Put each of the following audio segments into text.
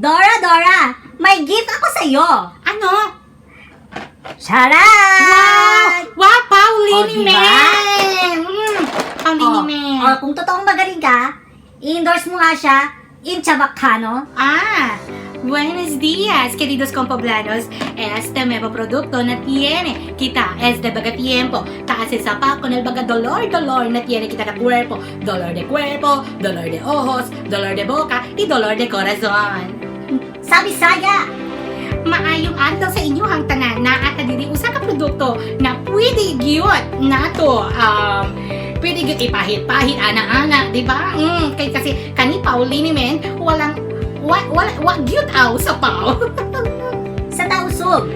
Dora, may gift ako sa'yo. Ano? Charan! Wow, Pauline O, diba? Men! Pauline Men. Kung totoong magaling ka, i-endorse mo nga siya in Chabacano. Buenos días, queridos compoblanos. Este nuevo producto no tiene quita es de baga tiempo. Kasi sa pa con el baga dolor na tiene quita de cuerpo, dolor de ojos, dolor de boca, y dolor de corazon. Sa Bisaya. Maayong adlaw sa inyo hang tanan na at diri usa ka produkto na pwede gyud nato pwede gyud ipahit ana di ba? Kasi kani Pauline Men wala gyud aw sa pao. Sa Tausug.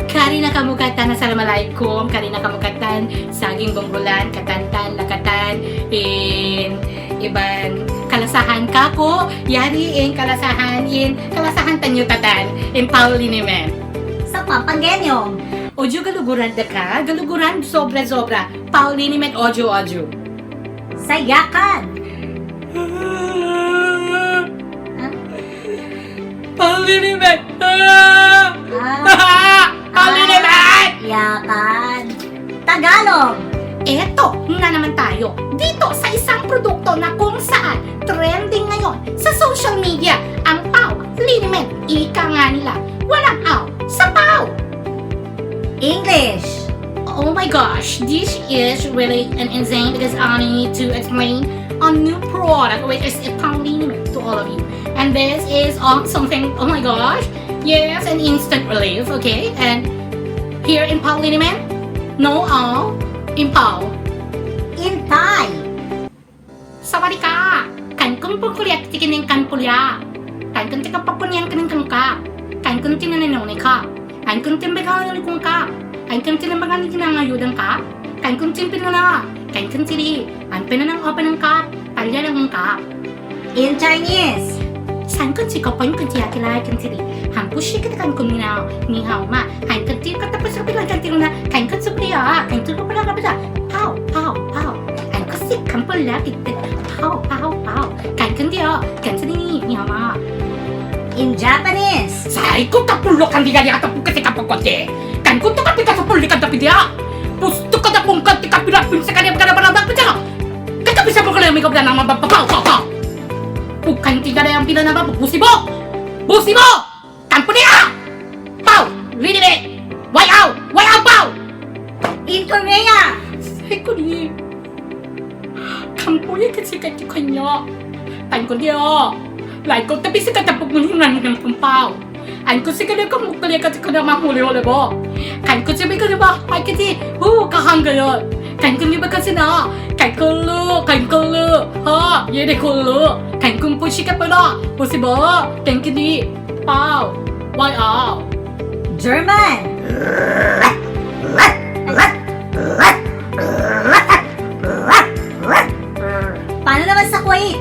Kari na kamukatan na Assalamualaikum, kari na kamukatan saging bonggolan, katantan, lakatan, iban kalasahan kako, yari kalasahan tanyo tatan, Pauline Men. Sa Pampangueño. Ojo galuguran da ka, galuguran sobra, Pauline Men ojo. Sa Yakan. Pauline Men! Pauline Men! Yakan. Tagalog. Eto na naman tayo dito sa isang produkto na kung saan trending ngayon sa social media ang Pauline Men. Ika nga nila, walang aw sa pau. English. Oh my gosh, this is really an insane because I need to explain a new product which is a Pauline Men to all of you. And this is something, oh my gosh, yes, an instant relief, okay? And here in Pauline Men, no aw, in Pau. In Thai. Sawadika! Kan kun pulkuliat tikining kan pulya. Kan kun tika papunyan kaning kangka. Kan kun tinanong ka. Kan kun timbegal kung ka. Kan kun tinambagan tinangayudan ka. Kan kun timpinala. Kan kun tiri. An pinanang open ng ka. Palya ng ka. In Chinese. San kun si kapan kun tiya kilay kun tiri. Han pushi kita kan kun ni hao ma. Han kun tiri ka tapos bilang kan tiri na. Kan kun supriya. Kan kun pala ka bisa. Pau. Han kun si kampul la kita. Pau. Kan kun dia. Kan tiri ni hao ma. In Japanese. Saiko kapulok kan dia at kasi kapakote. Kan kun to kapita sa pulikan tapi dia. Pusto ka na kung kanti kapilapin sa kanya ka na parang pala. Kakabisa mo ka lang may kabila ng mabapapaw. Bukan tiga na yung pila na ba? Busi mo! Kampo niya! Pau! Read it! Why out, Pau! In Korea. Saiko ni. Kampo niya kasi kati kanya. Tan ko niya. Like ko tapi sa katapog mo ng kumpaw. An ko si kanya kamukali kasi kanya mahuli-huli mo. Kan ko si ka ba? Ay kasi, kahangga yun. Kan ko niya ba kasi na? Kan ko lu. Ha? Yede ko lu. Kan ko pushi ka pala. Pusi ba? Thank you ni. Pau. Why out? German. Paano naman sa Kuwait?